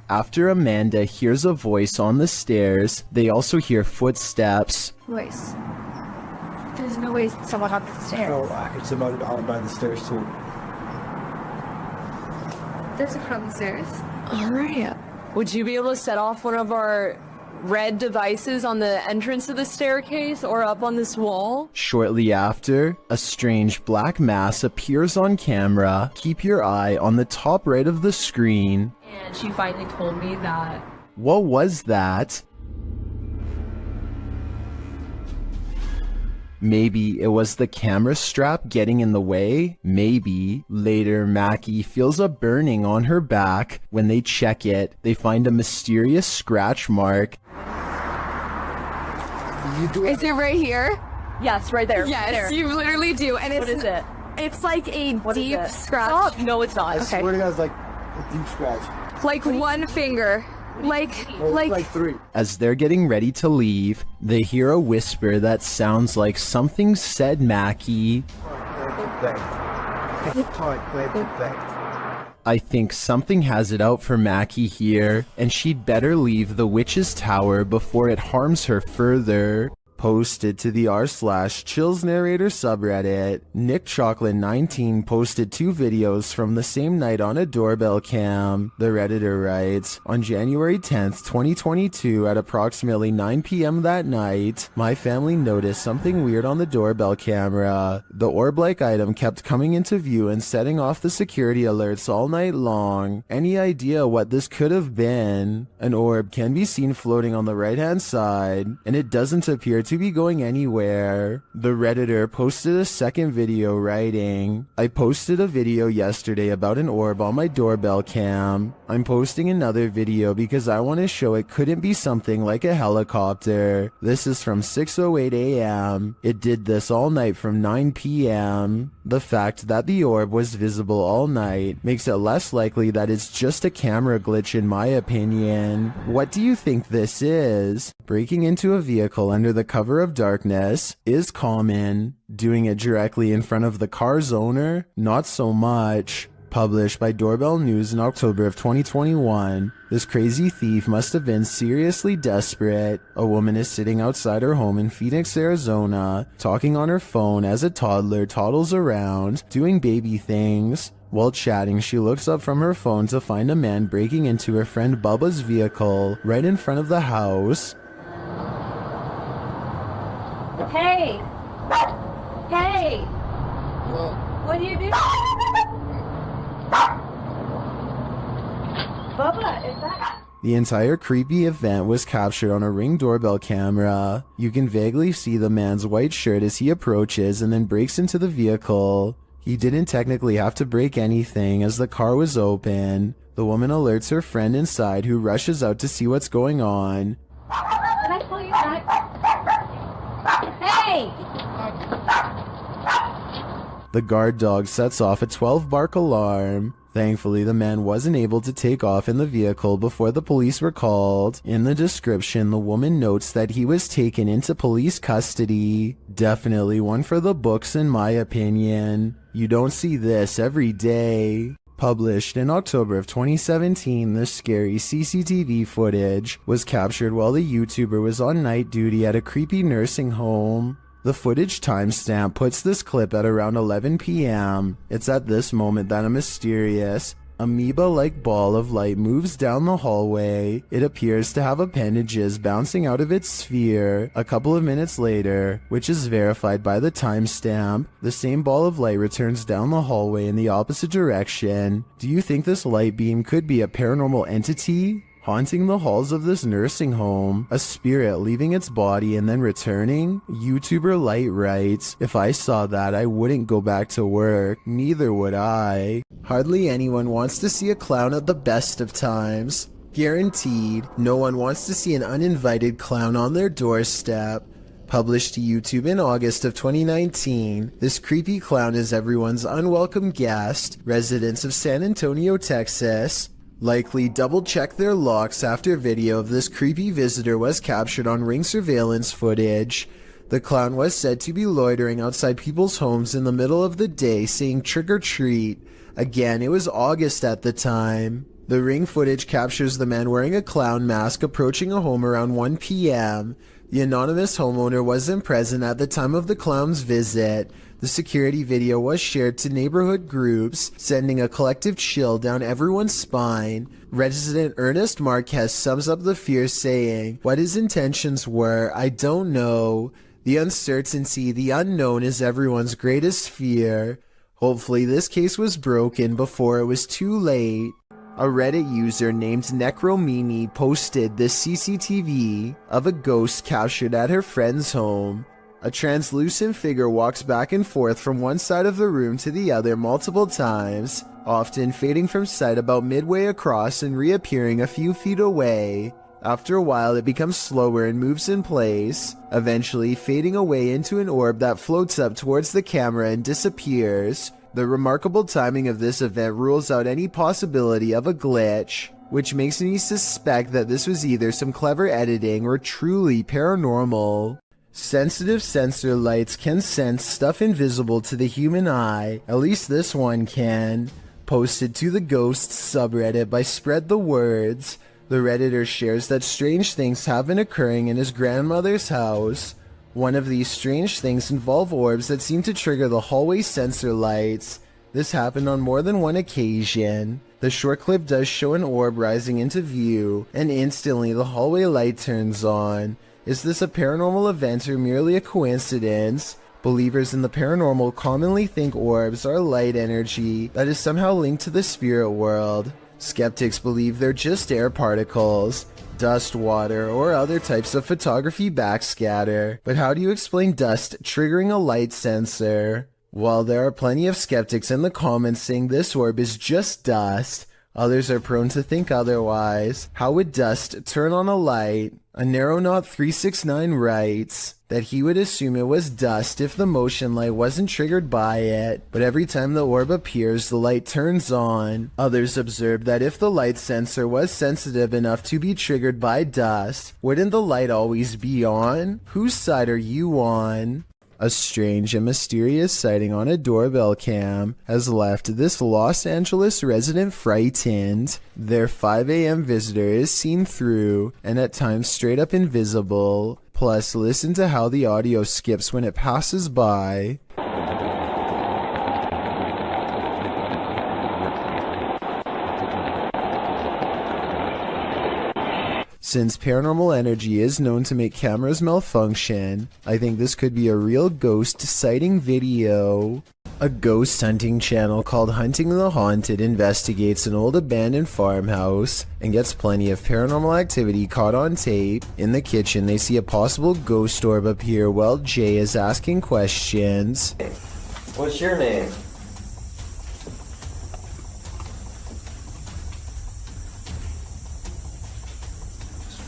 After Amanda hears a voice on the stairs, they also hear footsteps. Voice. There's no way someone on the stairs. Oh, it's about by the stairs too. There's a crowd on the stairs. Alright. Would you be able to set off one of our red devices on the entrance of the staircase or up on this wall? Shortly after, a strange black mass appears on camera. Keep your eye on the top right of the screen. And she finally told me that. What was that? Maybe it was the camera strap getting in the way? Maybe. Later, Mackie feels a burning on her back. When they check it, they find a mysterious scratch mark. Is it right here? Yes, right there. Yes, there. you literally do. And it's, What is it? It's like a deep scratch. Oh, no, it's not. I swear to God, it's like a deep scratch. Like one finger. Like three. As they're getting ready to leave, they hear a whisper that sounds like something said Mackie. I think something has it out for Mackie here, and she'd better leave the Witch's Tower before it harms her further. Posted to the r/Chills Narrator subreddit, Nick Chocolate 19 posted 2 videos from the same night on a doorbell cam. The Redditor writes, on January 10th, 2022 at approximately 9 p.m. that night, my family noticed something weird on the doorbell camera. The orb-like item kept coming into view and setting off the security alerts all night long. Any idea what this could have been? An orb can be seen floating on the right-hand side, and it doesn't appear to be going anywhere. The Redditor posted a second video writing, I posted a video yesterday about an orb on my doorbell cam. I'm posting another video because I want to show it couldn't be something like a helicopter. This is from 6:08 a.m. It did this all night from 9 p.m. The fact that the orb was visible all night makes it less likely that it's just a camera glitch in my opinion. What do you think this is? Breaking into a vehicle under the cover of darkness is common. Doing it directly in front of the car's owner? Not so much. Published by Doorbell News in October of 2021, this crazy thief must have been seriously desperate. A woman is sitting outside her home in Phoenix, Arizona, talking on her phone as a toddler toddles around, doing baby things. While chatting, she looks up from her phone to find a man breaking into her friend Bubba's vehicle right in front of the house. Hey! Hey! What do you do? Bubba, is that... The entire creepy event was captured on a Ring doorbell camera. You can vaguely see the man's white shirt as he approaches and then breaks into the vehicle. He didn't technically have to break anything as the car was open. The woman alerts her friend inside who rushes out to see what's going on. Can I pull you back? Hey! The guard dog sets off a 12-bark alarm. Thankfully, the man wasn't able to take off in the vehicle before the police were called. In the description, the woman notes that he was taken into police custody. Definitely one for the books in my opinion. You don't see this every day. Published in October of 2017, this scary CCTV footage was captured while the YouTuber was on night duty at a creepy nursing home. The footage timestamp puts this clip at around 11 p.m. It's at this moment that a mysterious, amoeba-like ball of light moves down the hallway. It appears to have appendages bouncing out of its sphere. A couple of minutes later, which is verified by the timestamp, the same ball of light returns down the hallway in the opposite direction. Do you think this light beam could be a paranormal entity haunting the halls of this nursing home, a spirit leaving its body and then returning? YouTuber Light writes, "If I saw that, I wouldn't go back to work. Neither would I." Hardly anyone wants to see a clown at the best of times. Guaranteed, no one wants to see an uninvited clown on their doorstep. Published to YouTube in August of 2019, this creepy clown is everyone's unwelcome guest. Residents of San Antonio, Texas, likely double-checked their locks after video of this creepy visitor was captured on Ring surveillance footage. The clown was said to be loitering outside people's homes in the middle of the day saying trick or treat. Again, it was August at the time. The Ring footage captures the man wearing a clown mask approaching a home around 1 p.m. The anonymous homeowner wasn't present at the time of the clown's visit. The security video was shared to neighborhood groups, sending a collective chill down everyone's spine. Resident Ernest Marquez sums up the fear saying, "What his intentions were, I don't know. The uncertainty, the unknown is everyone's greatest fear. Hopefully this case was broken before it was too late." A Reddit user named Necromimi posted this CCTV of a ghost captured at her friend's home. A translucent figure walks back and forth from one side of the room to the other multiple times, often fading from sight about midway across and reappearing a few feet away. After a while, it becomes slower and moves in place, eventually fading away into an orb that floats up towards the camera and disappears. The remarkable timing of this event rules out any possibility of a glitch, which makes me suspect that this was either some clever editing or truly paranormal. Sensitive sensor lights can sense stuff invisible to the human eye, at least this one can. Posted to the Ghosts subreddit by Spread the Words, the Redditor shares that strange things have been occurring in his grandmother's house. One of these strange things involve orbs that seem to trigger the hallway sensor lights. This happened on more than one occasion. The short clip does show an orb rising into view, and instantly the hallway light turns on. Is this a paranormal event or merely a coincidence? Believers in the paranormal commonly think orbs are light energy that is somehow linked to the spirit world. Skeptics believe they're just air particles, dust, water, or other types of photography backscatter. But how do you explain dust triggering a light sensor? While there are plenty of skeptics in the comments saying this orb is just dust, others are prone to think otherwise. How would dust turn on a light? A Narrow369 writes that he would assume it was dust if the motion light wasn't triggered by it, but every time the orb appears, the light turns on. Others observe that if the light sensor was sensitive enough to be triggered by dust, wouldn't the light always be on? Whose side are you on? A strange and mysterious sighting on a doorbell cam has left this Los Angeles resident frightened. Their 5 a.m. visitor is seen through and at times straight up invisible. Plus, listen to how the audio skips when it passes by. Since paranormal energy is known to make cameras malfunction, I think this could be a real ghost sighting video. A ghost hunting channel called Hunting the Haunted investigates an old abandoned farmhouse and gets plenty of paranormal activity caught on tape. In the kitchen, they see a possible ghost orb appear while Jay is asking questions. What's your name?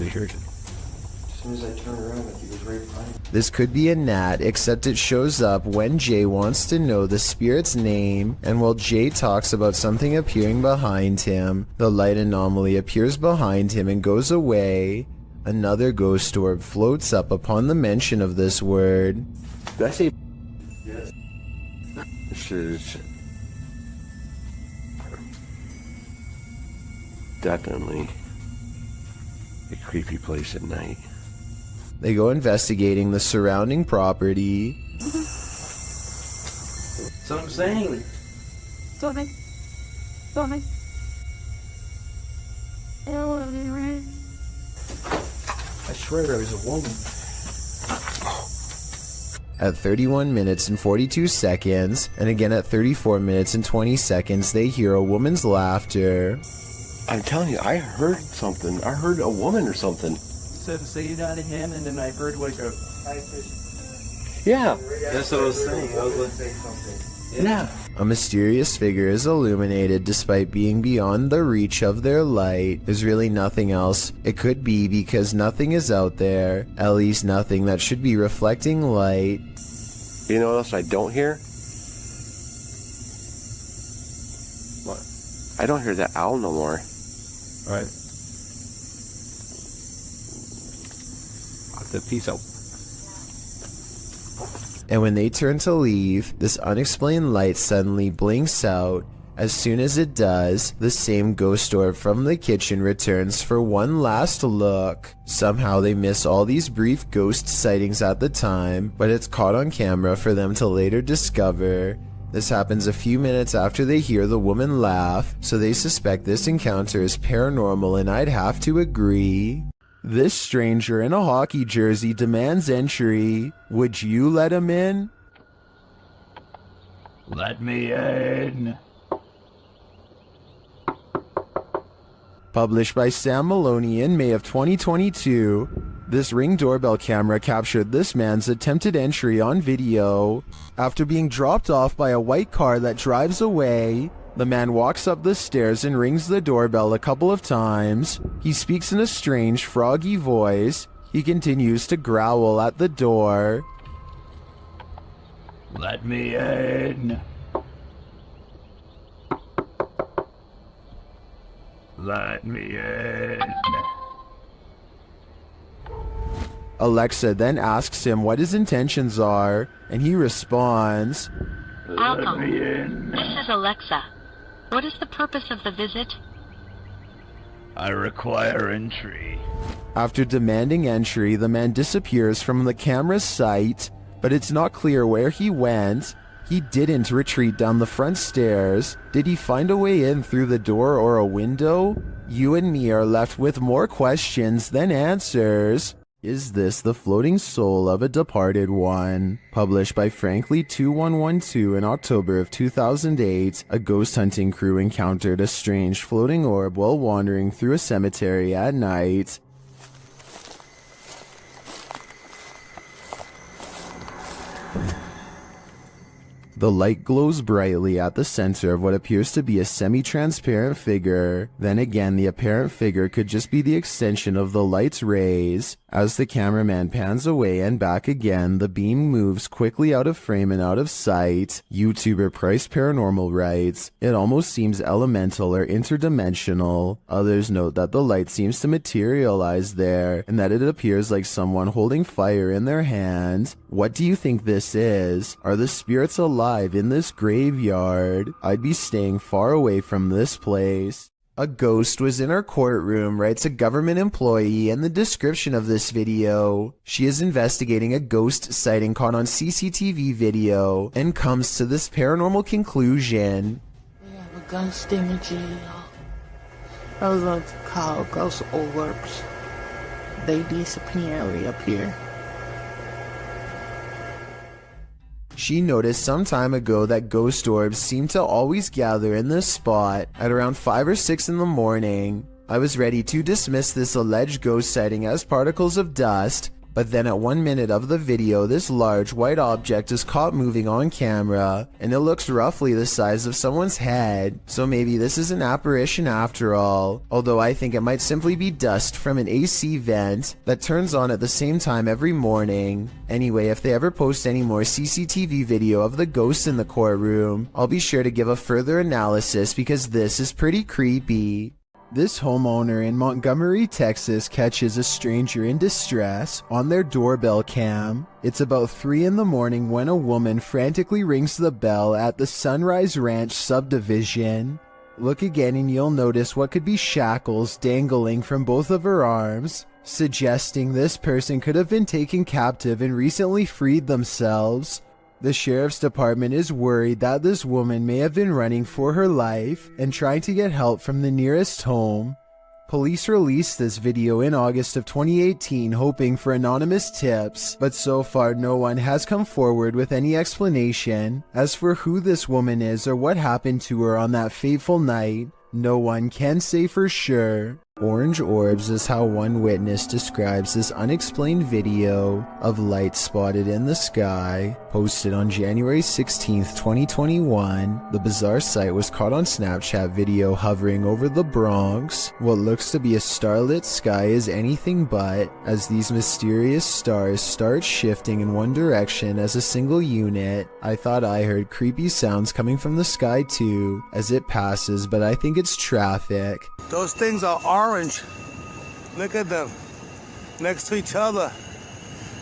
As soon as I turned around, he was right behind me. This could be a gnat, except it shows up when Jay wants to know the spirit's name, and while Jay talks about something appearing behind him, the light anomaly appears behind him and goes away. Another ghost orb floats up upon the mention of this word. Did I say yes? Shit. definitely a creepy place at night. They go investigating the surrounding property. That's what I'm saying. Something. Something. I swear there was a woman. At 31 minutes and 42 seconds, and again at 34 minutes and 20 seconds, they hear a woman's laughter. I'm telling you, I heard something. I heard a woman or something. Said say that again, and then I heard like a. Yeah. That's what I was saying. I was going to say something. Yeah. A mysterious figure is illuminated despite being beyond the reach of their light. There's really nothing else it could be because nothing is out there, at least nothing that should be reflecting light. You know what else I don't hear? What? I don't hear that owl no more. Alright. Peace out. And when they turn to leave, this unexplained light suddenly blinks out. As soon as it does, the same ghost orb from the kitchen returns for one last look. Somehow they miss all these brief ghost sightings at the time, but it's caught on camera for them to later discover. This happens a few minutes after they hear the woman laugh, so they suspect this encounter is paranormal, and I'd have to agree. This stranger in a hockey jersey demands entry. Would you let him in? Let me in. Published by Sam Maloney in May of 2022, this Ring doorbell camera captured this man's attempted entry on video. After being dropped off by a white car that drives away, the man walks up the stairs and rings the doorbell a couple of times. He speaks in a strange, froggy voice. He continues to growl at the door. Let me in. Let me in. Alexa then asks him what his intentions are, and he responds, Welcome. This is Alexa. What is the purpose of the visit? I require entry. After demanding entry, the man disappears from the camera's sight, but it's not clear where he went. He didn't retreat down the front stairs. Did he find a way in through the door or a window? You and me are left with more questions than answers. Is this the floating soul of a departed one? Published by Frankly2112 in October of 2008, a ghost hunting crew encountered a strange floating orb while wandering through a cemetery at night. The light glows brightly at the center of what appears to be a semi-transparent figure. Then again, the apparent figure could just be the extension of the light's rays. As the cameraman pans away and back again, the beam moves quickly out of frame and out of sight. YouTuber Price Paranormal writes, "It almost seems elemental or interdimensional." Others note that the light seems to materialize there, and that it appears like someone holding fire in their hand. What do you think this is? Are the spirits alive in this graveyard? I'd be staying far away from this place. A ghost was in our courtroom, writes a government employee in the description of this video. She is investigating a ghost sighting caught on CCTV video and comes to this paranormal conclusion. We have a ghost imaging. Those are called ghost orbs. They disappear and reappear. She noticed some time ago that ghost orbs seem to always gather in this spot at around 5 or 6 in the morning. I was ready to dismiss this alleged ghost sighting as particles of dust, but then at 1 minute of the video, this large white object is caught moving on camera, and it looks roughly the size of someone's head, so maybe this is an apparition after all, although I think it might simply be dust from an AC vent that turns on at the same time every morning. Anyway, if they ever post any more CCTV video of the ghosts in the courtroom, I'll be sure to give a further analysis because this is pretty creepy. This homeowner in Montgomery, Texas catches a stranger in distress on their doorbell cam. It's about 3 in the morning when a woman frantically rings the bell at the Sunrise Ranch subdivision. Look again and you'll notice what could be shackles dangling from both of her arms, suggesting this person could have been taken captive and recently freed themselves. The sheriff's department is worried that this woman may have been running for her life and trying to get help from the nearest home. Police released this video in August of 2018 hoping for anonymous tips, but so far no one has come forward with any explanation. As for who this woman is or what happened to her on that fateful night, no one can say for sure. Orange orbs is how one witness describes this unexplained video of lights spotted in the sky. Posted on January 16th, 2021, the bizarre sight was caught on Snapchat video hovering over the Bronx. What looks to be a starlit sky is anything but, as these mysterious stars start shifting in one direction as a single unit. I thought I heard creepy sounds coming from the sky too, as it passes, but I think it's traffic. Those things are orange. Look at them. Next to each other.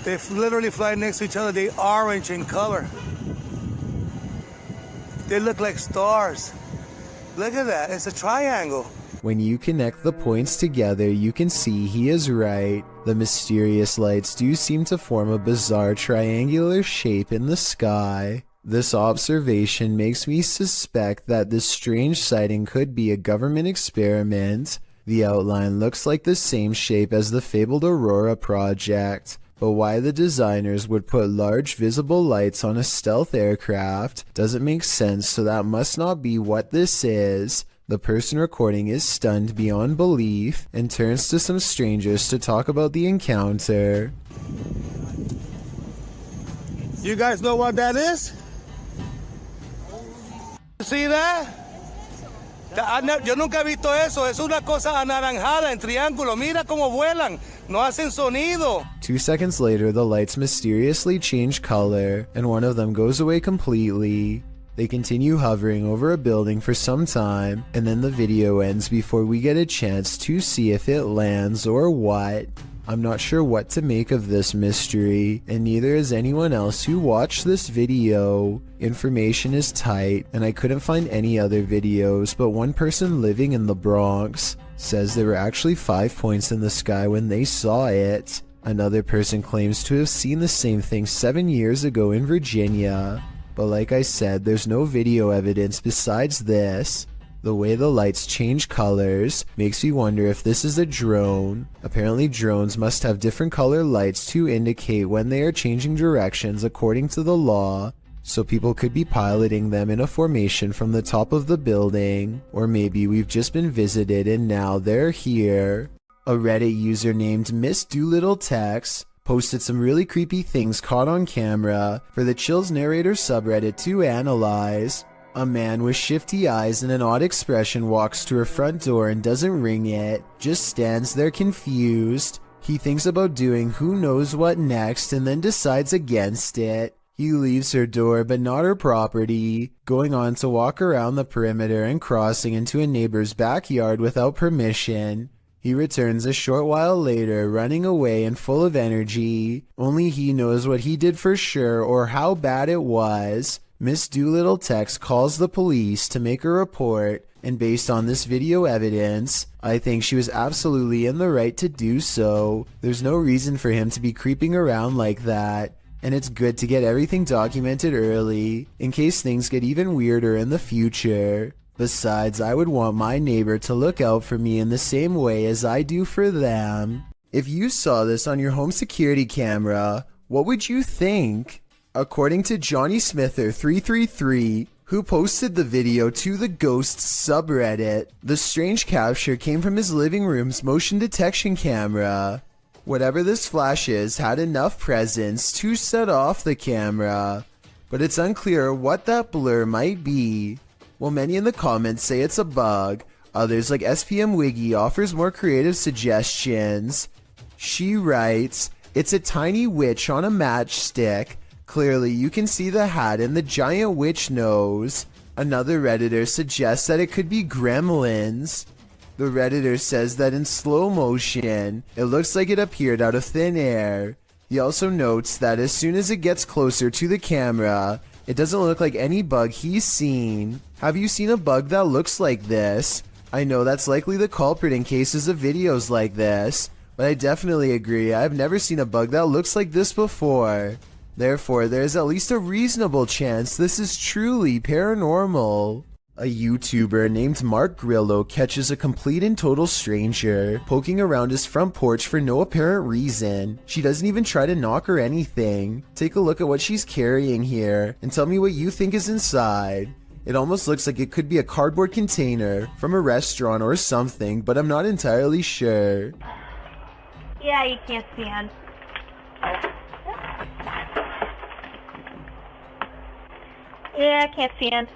They literally fly next to each other. They orange in color. They look like stars. Look at that. It's a triangle. When you connect the points together, you can see he is right. The mysterious lights do seem to form a bizarre triangular shape in the sky. This observation makes me suspect that this strange sighting could be a government experiment. The outline looks like the same shape as the fabled Aurora project, but why the designers would put large visible lights on a stealth aircraft doesn't make sense, so that must not be what this is. The person recording is stunned beyond belief and turns to some strangers to talk about the encounter. You guys know what that is? See that? Yo nunca he visto eso. Es una cosa anaranjada en triángulo. Mira cómo vuelan. No hacen sonido. 2 seconds later, the lights mysteriously change color, and one of them goes away completely. They continue hovering over a building for some time, and then the video ends before we get a chance to see if it lands or what. I'm not sure what to make of this mystery, and neither is anyone else who watched this video. Information is tight, and I couldn't find any other videos, but one person living in the Bronx says there were actually 5 points in the sky when they saw it. Another person claims to have seen the same thing 7 years ago in Virginia, but like I said, there's no video evidence besides this. The way the lights change colors makes me wonder if this is a drone. Apparently drones must have different color lights to indicate when they are changing directions according to the law, so people could be piloting them in a formation from the top of the building, or maybe we've just been visited and now they're here. A Reddit user named Miss Doolittle Tex posted some really creepy things caught on camera for the Chills Narrator subreddit to analyze. A man with shifty eyes and an odd expression walks to her front door and doesn't ring it, just stands there confused. He thinks about doing who knows what next and then decides against it. He leaves her door but not her property, going on to walk around the perimeter and crossing into a neighbor's backyard without permission. He returns a short while later, running away and full of energy. Only he knows what he did for sure or how bad it was. Miss Doolittle Tex calls the police to make a report, and based on this video evidence, I think she was absolutely in the right to do so. There's no reason for him to be creeping around like that, and it's good to get everything documented early, in case things get even weirder in the future. Besides, I would want my neighbor to look out for me in the same way as I do for them. If you saw this on your home security camera, what would you think? According to Johnny Smither 333, who posted the video to the Ghosts subreddit, the strange capture came from his living room's motion detection camera. Whatever this flash is had enough presence to set off the camera, but it's unclear what that blur might be. While many in the comments say it's a bug, others like SPM Wiggy offers more creative suggestions. She writes, "It's a tiny witch on a matchstick. Clearly, you can see the hat and the giant witch nose." Another Redditor suggests that it could be gremlins. The Redditor says that in slow motion, it looks like it appeared out of thin air. He also notes that as soon as it gets closer to the camera, It doesn't look like any bug he's seen. Have you seen a bug that looks like this? I know that's likely the culprit in cases of videos like this, but I definitely agree. I've never seen a bug that looks like this before. Therefore, there's at least a reasonable chance this is truly paranormal. A YouTuber named Mark Grillo catches a complete and total stranger poking around his front porch for no apparent reason. She doesn't even try to knock or anything. Take a look at what she's carrying here and tell me what you think is inside. It almost looks like it could be a cardboard container from a restaurant or something, but I'm not entirely sure. Yeah, you can't stand. Yeah, I can't stand.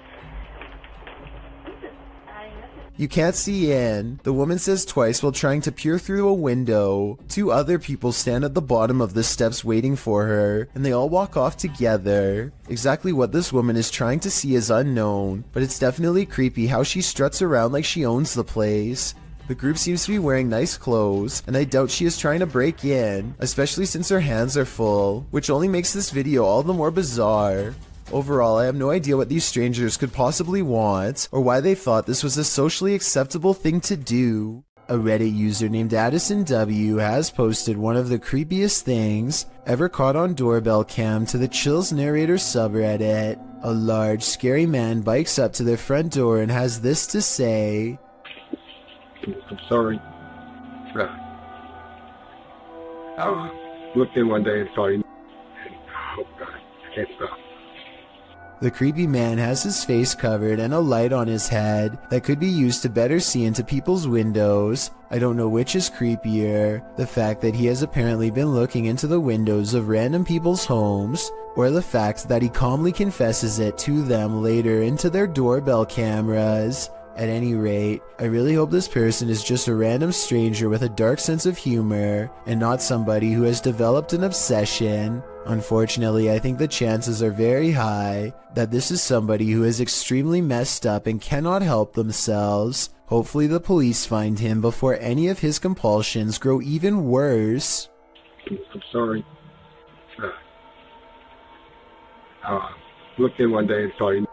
You can't see in, the woman says twice while trying to peer through a window. Two other people stand at the bottom of the steps waiting for her, and they all walk off together. Exactly what this woman is trying to see is unknown, but it's definitely creepy how she struts around like she owns the place. The group seems to be wearing nice clothes, and I doubt she is trying to break in, especially since her hands are full, which only makes this video all the more bizarre. Overall, I have no idea what these strangers could possibly want, or why they thought this was a socially acceptable thing to do. A Reddit user named Addison W has posted one of the creepiest things ever caught on doorbell cam to the Chills Narrator subreddit. A large, scary man bikes up to their front door and has this to say. I'm sorry. I looked in one day and saw you. Oh God, I can't stop. The creepy man has his face covered and a light on his head that could be used to better see into people's windows. I don't know which is creepier, the fact that he has apparently been looking into the windows of random people's homes, or the fact that he calmly confesses it to them later into their doorbell cameras. At any rate, I really hope this person is just a random stranger with a dark sense of humor, and not somebody who has developed an obsession. Unfortunately, I think the chances are very high that this is somebody who is extremely messed up and cannot help themselves. Hopefully the police find him before any of his compulsions grow even worse. I'm sorry. Looked in one day and saw you.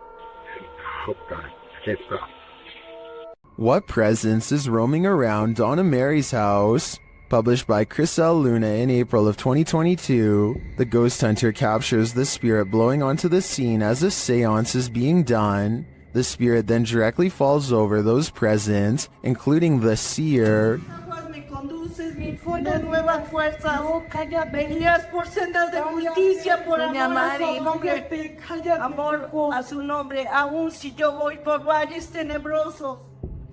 Oh God, I can't stop. What presence is roaming around Donna Mary's house? Published by Chris L. Luna in April of 2022, the ghost hunter captures the spirit blowing onto the scene as a seance is being done. The spirit then directly falls over those present, including the seer.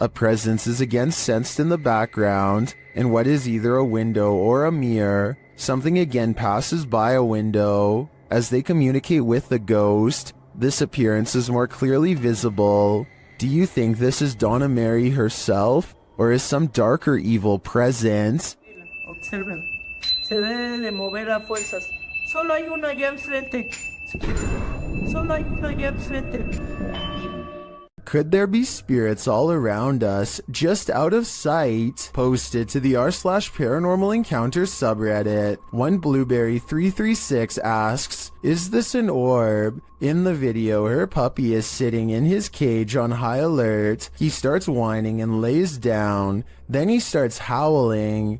A presence is again sensed in the background, in what is either a window or a mirror. Something again passes by a window. As they communicate with the ghost, this appearance is more clearly visible. Do you think this is Donna Mary herself, or is some darker evil present? Observen, se debe de mover a fuerzas. Solo hay uno allá enfrente. Solo hay uno allá enfrente. Could there be spirits all around us, just out of sight? Posted to the r/paranormal encounters subreddit. One Blueberry336 asks, is this an orb? In the video, her puppy is sitting in his cage on high alert. He starts whining and lays down. Then he starts howling.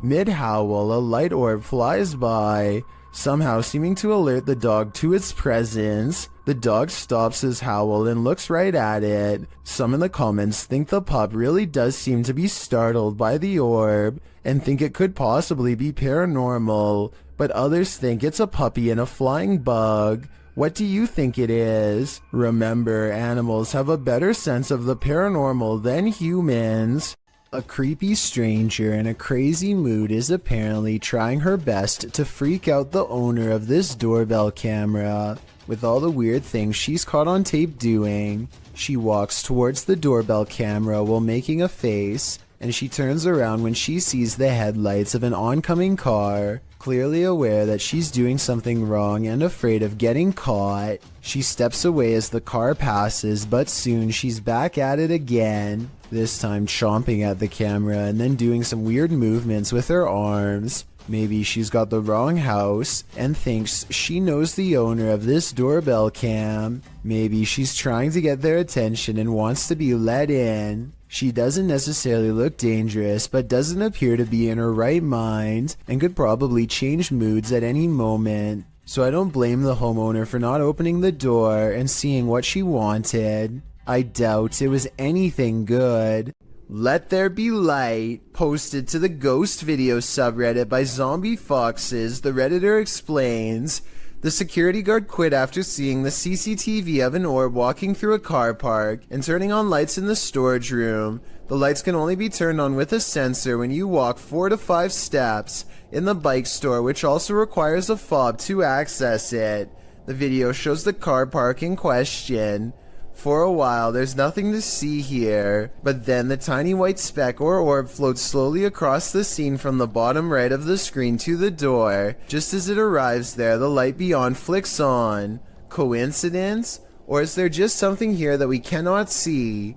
Mid-howl, a light orb flies by, somehow seeming to alert the dog to its presence. The dog stops his howl and looks right at it. Some in the comments think the pup really does seem to be startled by the orb and think it could possibly be paranormal, but others think it's a puppy and a flying bug. What do you think it is? Remember, animals have a better sense of the paranormal than humans. A creepy stranger in a crazy mood is apparently trying her best to freak out the owner of this doorbell camera. With all the weird things she's caught on tape doing, she walks towards the doorbell camera while making a face, and she turns around when she sees the headlights of an oncoming car. Clearly aware that she's doing something wrong and afraid of getting caught, she steps away as the car passes, but soon she's back at it again, this time chomping at the camera and then doing some weird movements with her arms. Maybe she's got the wrong house and thinks she knows the owner of this doorbell cam. Maybe she's trying to get their attention and wants to be let in. She doesn't necessarily look dangerous, but doesn't appear to be in her right mind and could probably change moods at any moment. So I don't blame the homeowner for not opening the door and seeing what she wanted. I doubt it was anything good. Let There Be Light, posted to the Ghost Video subreddit by Zombie Foxes, the Redditor explains, the security guard quit after seeing the CCTV of an orb walking through a car park and turning on lights in the storage room. The lights can only be turned on with a sensor when you walk 4 to 5 steps in the bike store, which also requires a fob to access it. The video shows the car park in question. For a while, there's nothing to see here, but then the tiny white speck or orb floats slowly across the scene from the bottom right of the screen to the door. Just as it arrives there, the light beyond flicks on. Coincidence? Or is there just something here that we cannot see?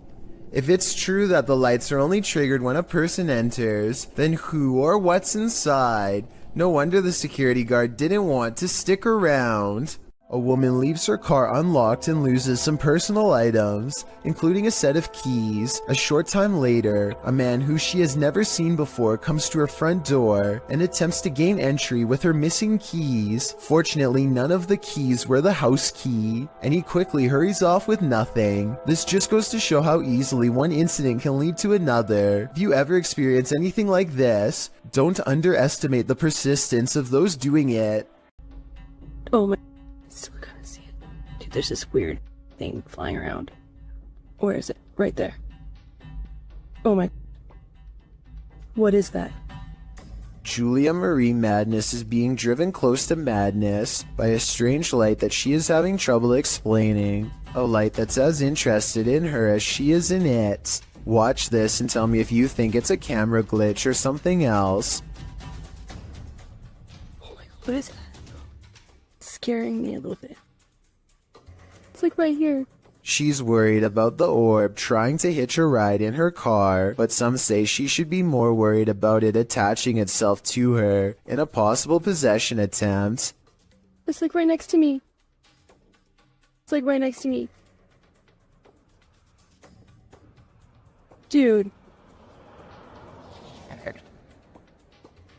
If it's true that the lights are only triggered when a person enters, then who or what's inside? No wonder the security guard didn't want to stick around. A woman leaves her car unlocked and loses some personal items, including a set of keys. A short time later, a man who she has never seen before comes to her front door and attempts to gain entry with her missing keys. Fortunately, none of the keys were the house key, and he quickly hurries off with nothing. This just goes to show how easily one incident can lead to another. If you ever experience anything like this, don't underestimate the persistence of those doing it. Oh my. Still can't see it. Dude, there's this weird thing flying around. Where is it? Right there. Oh my. What is that? Julia Marie Madness is being driven close to madness by a strange light that she is having trouble explaining. A light that's as interested in her as she is in it. Watch this and tell me if you think it's a camera glitch or something else. Oh my god, what is that? Scaring me a little bit. It's like right here. She's worried about the orb trying to hitch a ride in her car, but some say she should be more worried about it attaching itself to her in a possible possession attempt. It's like right next to me. It's like right next to me. Dude.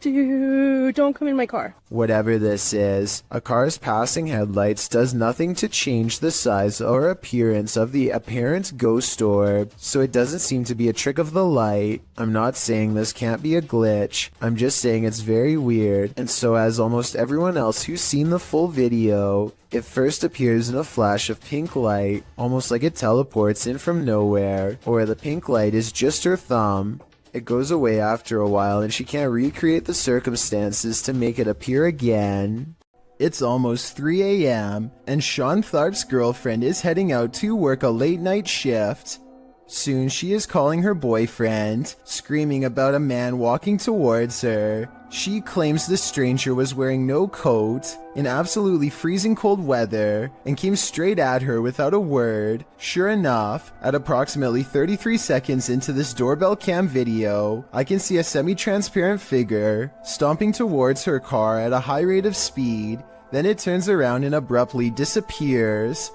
Dude, don't come in my car. Whatever this is, a car's passing headlights does nothing to change the size or appearance of the apparent ghost orb, so it doesn't seem to be a trick of the light. I'm not saying this can't be a glitch, I'm just saying it's very weird, and so as almost everyone else who's seen the full video, it first appears in a flash of pink light, almost like it teleports in from nowhere, or the pink light is just her thumb. It goes away after a while and she can't recreate the circumstances to make it appear again. It's almost 3 a.m. and Sean Tharp's girlfriend is heading out to work a late night shift. Soon she is calling her boyfriend, screaming about a man walking towards her. She claims the stranger was wearing no coat in absolutely freezing cold weather and came straight at her without a word. Sure enough, at approximately 33 seconds into this doorbell cam video, I can see a semi-transparent figure stomping towards her car at a high rate of speed. Then it turns around and abruptly disappears.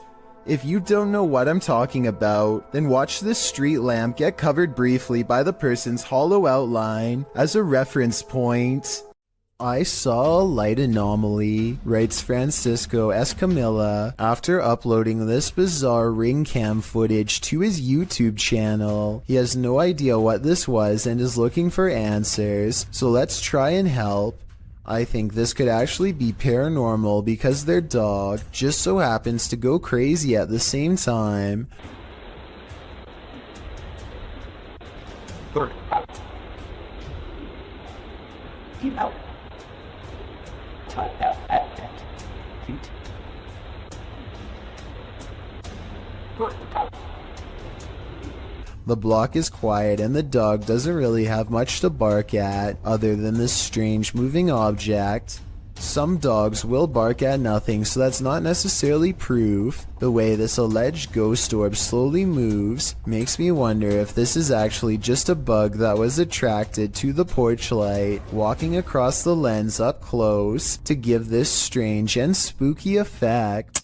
If you don't know what I'm talking about, then watch this street lamp get covered briefly by the person's hollow outline as a reference point. I saw a light anomaly, writes Francisco Escamilla, after uploading this bizarre ring cam footage to his YouTube channel. He has no idea what this was and is looking for answers, so let's try and help. I think this could actually be paranormal because their dog just so happens to go crazy at the same time. Keep out. The block is quiet and the dog doesn't really have much to bark at other than this strange moving object. Some dogs will bark at nothing, so that's not necessarily proof. The way this alleged ghost orb slowly moves makes me wonder if this is actually just a bug that was attracted to the porch light, walking across the lens up close to give this strange and spooky effect.